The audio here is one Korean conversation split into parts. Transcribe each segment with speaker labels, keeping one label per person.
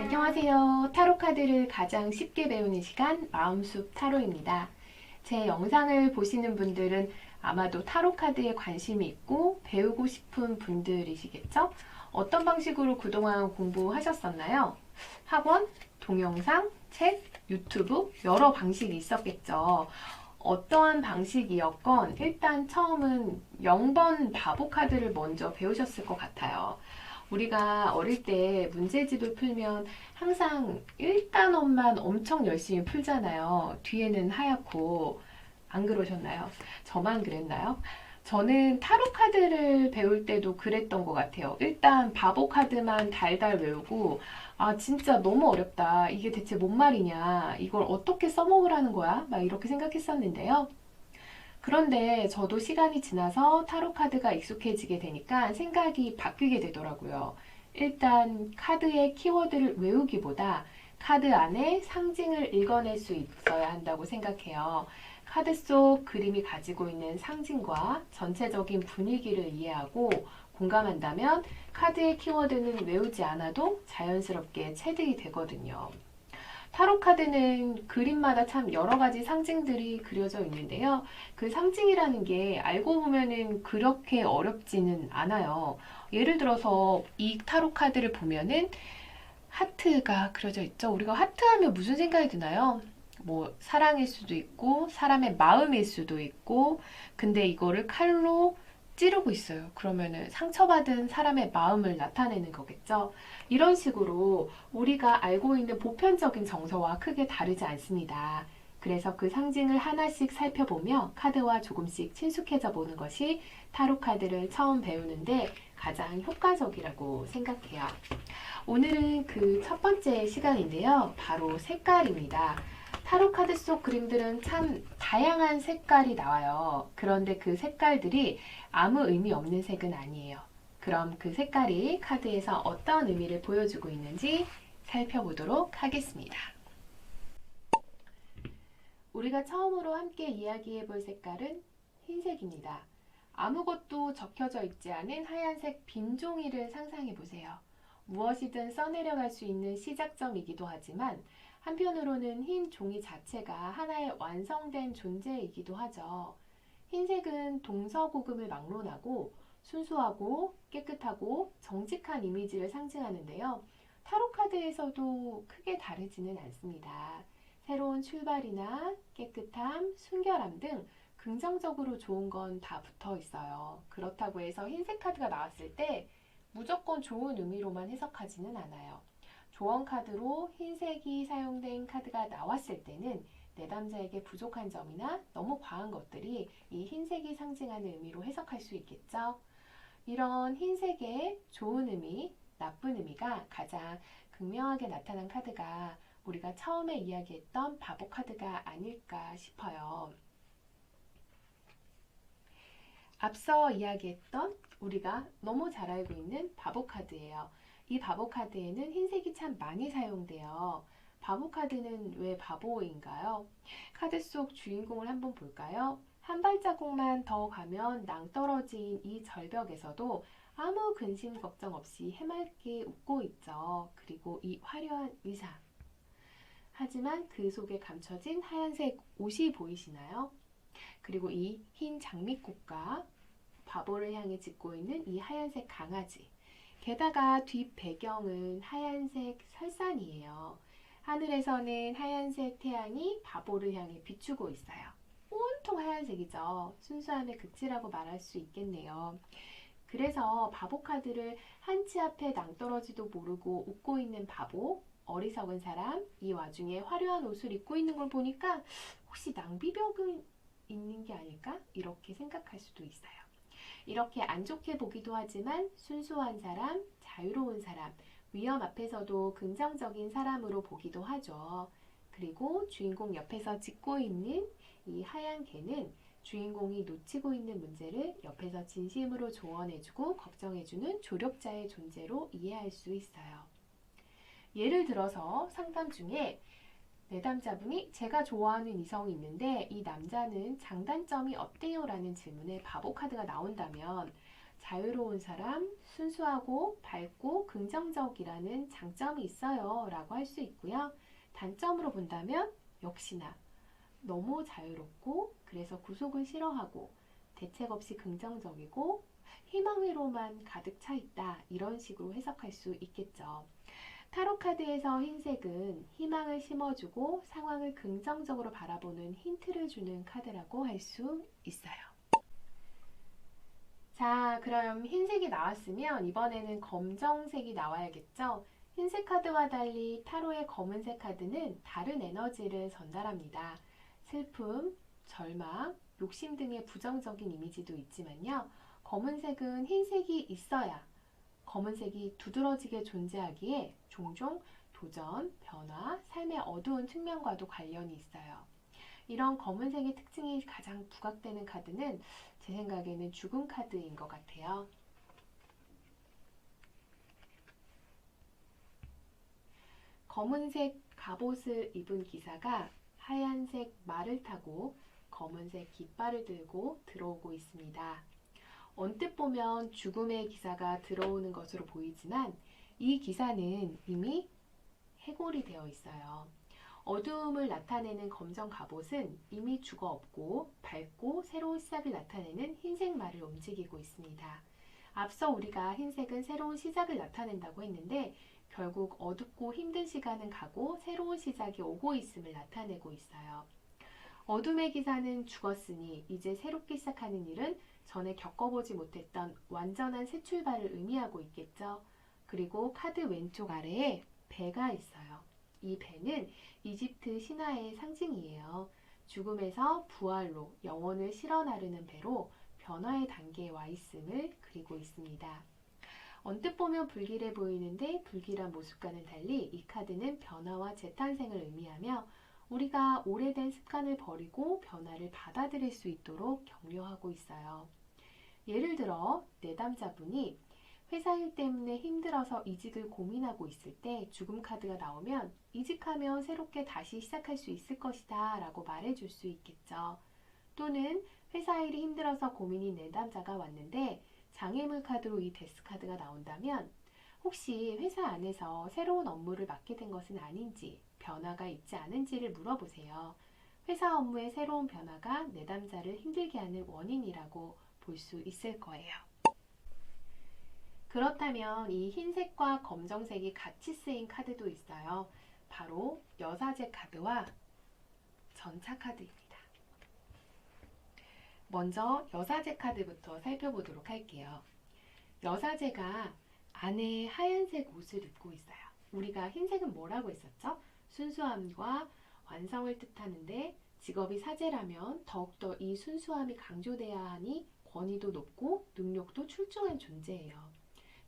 Speaker 1: 안녕하세요. 타로 카드를 가장 쉽게 배우는 시간 마음숲 타로입니다. 제 영상을 보시는 분들은 아마도 타로 카드에 관심이 있고 배우고 싶은 분들이시겠죠? 어떤 방식으로 그동안 공부하셨었나요? 학원, 동영상, 책, 유튜브 여러 방식이 있었겠죠. 어떠한 방식이었건 일단 처음은 0번 바보 카드를 먼저 배우셨을 것 같아요. 우리가 어릴 때 문제집을 풀면 항상 1단원만 엄청 열심히 풀잖아요. 뒤에는 하얗고. 안 그러셨나요? 저만 그랬나요? 저는 타로 카드를 배울 때도 그랬던 것 같아요. 일단 바보 카드만 달달 외우고, 아, 진짜 너무 어렵다. 이게 대체 뭔 말이냐. 이걸 어떻게 써먹으라는 거야? 막 이렇게 생각했었는데요. 그런데 저도 시간이 지나서 타로 카드가 익숙해지게 되니까 생각이 바뀌게 되더라고요. 일단 카드의 키워드를 외우기보다 카드 안에 상징을 읽어낼 수 있어야 한다고 생각해요. 카드 속 그림이 가지고 있는 상징과 전체적인 분위기를 이해하고 공감한다면 카드의 키워드는 외우지 않아도 자연스럽게 체득이 되거든요. 타로 카드는 그림마다 참 여러 가지 상징들이 그려져 있는데요. 그 상징이라는 게 알고 보면은 그렇게 어렵지는 않아요. 예를 들어서 이 타로 카드를 보면은 하트가 그려져 있죠. 우리가 하트 하면 무슨 생각이 드나요? 뭐 사랑일 수도 있고 사람의 마음일 수도 있고 근데 이거를 칼로 찌르고 있어요. 그러면은 상처받은 사람의 마음을 나타내는 거겠죠. 이런 식으로 우리가 알고 있는 보편적인 정서와 크게 다르지 않습니다. 그래서 그 상징을 하나씩 살펴보며 카드와 조금씩 친숙해져 보는 것이 타로 카드를 처음 배우는데 가장 효과적이라고 생각해요. 오늘은 그 첫 번째 시간인데요. 바로 색깔입니다. 타로 카드 속 그림들은 참 다양한 색깔이 나와요. 그런데 그 색깔들이 아무 의미 없는 색은 아니에요. 그럼 그 색깔이 카드에서 어떤 의미를 보여주고 있는지 살펴보도록 하겠습니다. 우리가 처음으로 함께 이야기해 볼 색깔은 흰색입니다. 아무것도 적혀져 있지 않은 하얀색 빈 종이를 상상해 보세요. 무엇이든 써내려갈 수 있는 시작점이기도 하지만 한편으로는 흰 종이 자체가 하나의 완성된 존재이기도 하죠. 흰색은 동서고금을 막론하고 순수하고 깨끗하고 정직한 이미지를 상징하는데요. 타로 카드에서도 크게 다르지는 않습니다. 새로운 출발이나 깨끗함, 순결함 등 긍정적으로 좋은 건 다 붙어 있어요. 그렇다고 해서 흰색 카드가 나왔을 때 무조건 좋은 의미로만 해석하지는 않아요. 조언 카드로 흰색이 사용된 카드가 나왔을 때는 내담자에게 부족한 점이나 너무 과한 것들이 이 흰색이 상징하는 의미로 해석할 수 있겠죠. 이런 흰색의 좋은 의미, 나쁜 의미가 가장 극명하게 나타난 카드가 우리가 처음에 이야기했던 바보 카드가 아닐까 싶어요. 앞서 이야기했던 우리가 너무 잘 알고 있는 바보 카드예요. 이 바보 카드에는 흰색이 참 많이 사용돼요. 바보 카드는 왜 바보인가요? 카드 속 주인공을 한번 볼까요? 한 발자국만 더 가면 낭떠러지인 이 절벽에서도 아무 근심 걱정 없이 해맑게 웃고 있죠. 그리고 이 화려한 의상. 하지만 그 속에 감춰진 하얀색 옷이 보이시나요? 그리고 이 흰 장미꽃과 바보를 향해 짖고 있는 이 하얀색 강아지. 게다가 뒷 배경은 하얀색 설산이에요. 하늘에서는 하얀색 태양이 바보를 향해 비추고 있어요. 온통 하얀색이죠. 순수함의 극치라고 말할 수 있겠네요. 그래서 바보 카드를 한 치 앞에 낭떠러지도 모르고 웃고 있는 바보, 어리석은 사람, 이 와중에 화려한 옷을 입고 있는 걸 보니까 혹시 낭비병은 있는 게 아닐까? 이렇게 생각할 수도 있어요. 이렇게 안 좋게 보기도 하지만 순수한 사람, 자유로운 사람, 위험 앞에서도 긍정적인 사람으로 보기도 하죠. 그리고 주인공 옆에서 짖고 있는 이 하얀 개는 주인공이 놓치고 있는 문제를 옆에서 진심으로 조언해주고 걱정해주는 조력자의 존재로 이해할 수 있어요. 예를 들어서 상담 중에 내담자분이 제가 좋아하는 이성이 있는데 이 남자는 장단점이 어때요? 라는 질문에 바보 카드가 나온다면 자유로운 사람, 순수하고 밝고 긍정적이라는 장점이 있어요 라고 할 수 있고요. 단점으로 본다면 역시나 너무 자유롭고 그래서 구속을 싫어하고 대책 없이 긍정적이고 희망으로만 가득 차 있다 이런 식으로 해석할 수 있겠죠. 타로 카드에서 흰색은 희망을 심어주고 상황을 긍정적으로 바라보는 힌트를 주는 카드라고 할 수 있어요. 자, 그럼 흰색이 나왔으면 이번에는 검정색이 나와야겠죠? 흰색 카드와 달리 타로의 검은색 카드는 다른 에너지를 전달합니다. 슬픔, 절망, 욕심 등의 부정적인 이미지도 있지만요. 검은색은 흰색이 있어야 검은색이 두드러지게 존재하기에 종종 도전, 변화, 삶의 어두운 측면과도 관련이 있어요. 이런 검은색의 특징이 가장 부각되는 카드는 제 생각에는 죽음 카드인 것 같아요. 검은색 갑옷을 입은 기사가 하얀색 말을 타고 검은색 깃발을 들고 들어오고 있습니다. 언뜻 보면 죽음의 기사가 들어오는 것으로 보이지만 이 기사는 이미 해골이 되어 있어요. 어두움을 나타내는 검정 갑옷은 이미 죽어 없고 밝고 새로운 시작을 나타내는 흰색 말을 움직이고 있습니다. 앞서 우리가 흰색은 새로운 시작을 나타낸다고 했는데 결국 어둡고 힘든 시간은 가고 새로운 시작이 오고 있음을 나타내고 있어요. 어둠의 기사는 죽었으니 이제 새롭게 시작하는 일은 전에 겪어보지 못했던 완전한 새 출발을 의미하고 있겠죠. 그리고 카드 왼쪽 아래에 배가 있어요. 이 배는 이집트 신화의 상징이에요. 죽음에서 부활로 영혼을 실어 나르는 배로 변화의 단계에 와 있음을 그리고 있습니다. 언뜻 보면 불길해 보이는데 불길한 모습과는 달리 이 카드는 변화와 재탄생을 의미하며 우리가 오래된 습관을 버리고 변화를 받아들일 수 있도록 격려하고 있어요. 예를 들어 내담자분이 회사 일 때문에 힘들어서 이직을 고민하고 있을 때 죽음 카드가 나오면 이직하면 새롭게 다시 시작할 수 있을 것이다 라고 말해줄 수 있겠죠. 또는 회사 일이 힘들어서 고민인 내담자가 왔는데 장애물 카드로 이 데스 카드가 나온다면 혹시 회사 안에서 새로운 업무를 맡게 된 것은 아닌지 변화가 있지 않은지를 물어보세요. 회사 업무의 새로운 변화가 내담자를 힘들게 하는 원인이라고 볼 수 있을 거예요. 그렇다면 이 흰색과 검정색이 같이 쓰인 카드도 있어요. 바로 여사제 카드와 전차 카드입니다. 먼저 여사제 카드부터 살펴보도록 할게요. 여사제가 안에 하얀색 옷을 입고 있어요. 우리가 흰색은 뭐라고 했었죠? 순수함과 완성을 뜻하는데 직업이 사제라면 더욱더 이 순수함이 강조돼야 하니 권위도 높고 능력도 출중한 존재예요.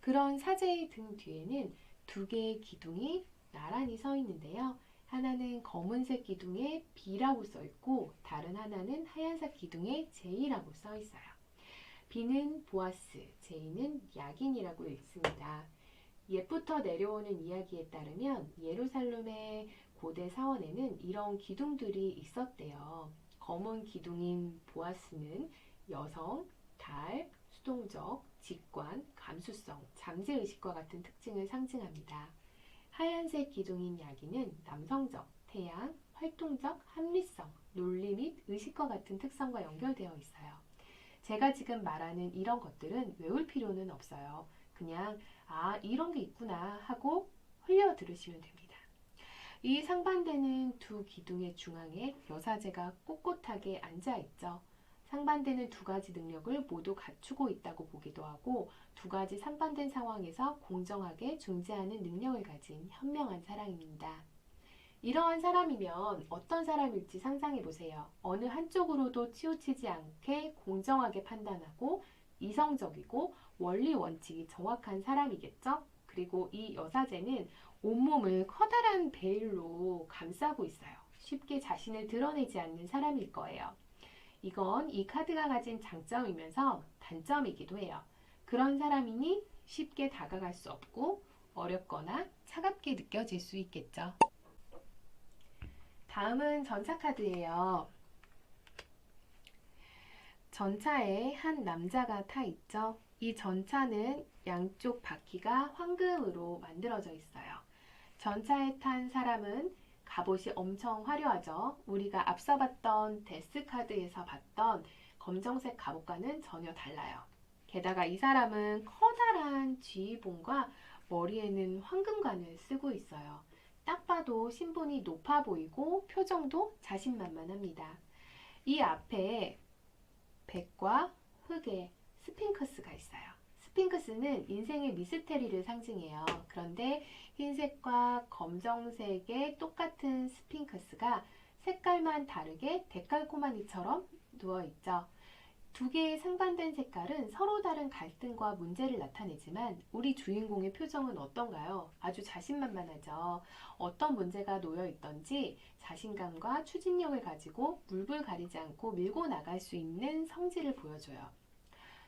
Speaker 1: 그런 사제의 등 뒤에는 두 개의 기둥이 나란히 서 있는데요. 하나는 검은색 기둥에 B라고 써 있고 다른 하나는 하얀색 기둥에 J라고 써 있어요. B는 보아스, J는 야긴이라고 읽습니다. 옛부터 내려오는 이야기에 따르면 예루살렘의 고대 사원에는 이런 기둥들이 있었대요. 검은 기둥인 보아스는 여성, 달, 수동적, 직관, 감수성, 잠재의식과 같은 특징을 상징합니다. 하얀색 기둥인 야기는 남성적, 태양, 활동적, 합리성, 논리 및 의식과 같은 특성과 연결되어 있어요. 제가 지금 말하는 이런 것들은 외울 필요는 없어요. 그냥 이런 게 있구나 하고 흘려 들으시면 됩니다. 이 상반되는 두 기둥의 중앙에 여사제가 꼿꼿하게 앉아 있죠. 상반되는 두 가지 능력을 모두 갖추고 있다고 보기도 하고 두 가지 상반된 상황에서 공정하게 중재하는 능력을 가진 현명한 사람입니다. 이러한 사람이면 어떤 사람일지 상상해 보세요. 어느 한쪽으로도 치우치지 않게 공정하게 판단하고 이성적이고 원리 원칙이 정확한 사람이겠죠? 그리고 이 여사제는 온몸을 커다란 베일로 감싸고 있어요. 쉽게 자신을 드러내지 않는 사람일 거예요. 이건 이 카드가 가진 장점이면서 단점이기도 해요. 그런 사람이니 쉽게 다가갈 수 없고 어렵거나 차갑게 느껴질 수 있겠죠. 다음은 전차 카드예요. 전차에 한 남자가 타 있죠. 이 전차는 양쪽 바퀴가 황금으로 만들어져 있어요. 전차에 탄 사람은 갑옷이 엄청 화려하죠. 우리가 앞서 봤던 데스카드에서 봤던 검정색 갑옷과는 전혀 달라요. 게다가 이 사람은 커다란 쥐봉과 머리에는 황금관을 쓰고 있어요. 딱 봐도 신분이 높아 보이고 표정도 자신만만합니다. 이 앞에 백과 흑의 스핑크스가 있어요. 스핑크스는 인생의 미스테리를 상징해요. 그런데 흰색과 검정색의 똑같은 스핑크스가 색깔만 다르게 데칼코마니처럼 누워있죠. 두 개의 상반된 색깔은 서로 다른 갈등과 문제를 나타내지만 우리 주인공의 표정은 어떤가요? 아주 자신만만하죠. 어떤 문제가 놓여 있던지 자신감과 추진력을 가지고 물불 가리지 않고 밀고 나갈 수 있는 성질을 보여줘요.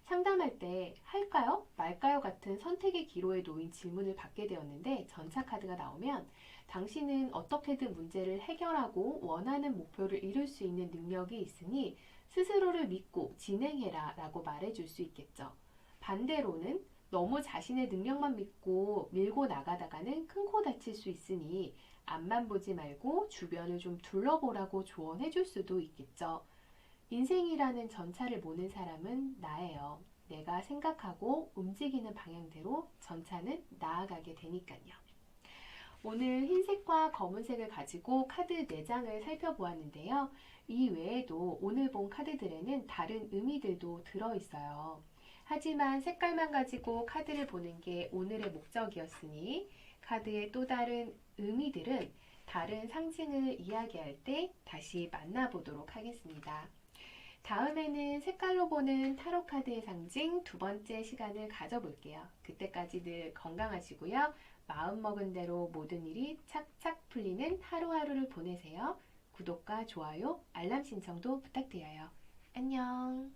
Speaker 1: 상담할 때 할까요? 말까요? 같은 선택의 기로에 놓인 질문을 받게 되었는데 전차 카드가 나오면 당신은 어떻게든 문제를 해결하고 원하는 목표를 이룰 수 있는 능력이 있으니 스스로를 믿고 진행해라 라고 말해줄 수 있겠죠. 반대로는 너무 자신의 능력만 믿고 밀고 나가다가는 큰 코 다칠 수 있으니 앞만 보지 말고 주변을 좀 둘러보라고 조언해줄 수도 있겠죠. 인생이라는 전차를 모는 사람은 나예요. 내가 생각하고 움직이는 방향대로 전차는 나아가게 되니까요. 오늘 흰색과 검은색을 가지고 카드 4장을 살펴보았는데요. 이 외에도 오늘 본 카드들에는 다른 의미들도 들어있어요. 하지만 색깔만 가지고 카드를 보는 게 오늘의 목적이었으니 카드의 또 다른 의미들은 다른 상징을 이야기할 때 다시 만나보도록 하겠습니다. 다음에는 색깔로 보는 타로 카드의 상징 2번째 시간을 가져볼게요. 그때까지 늘 건강하시고요. 마음먹은 대로 모든 일이 착착 풀리는 하루하루를 보내세요. 구독과 좋아요, 알람 신청도 부탁드려요. 안녕.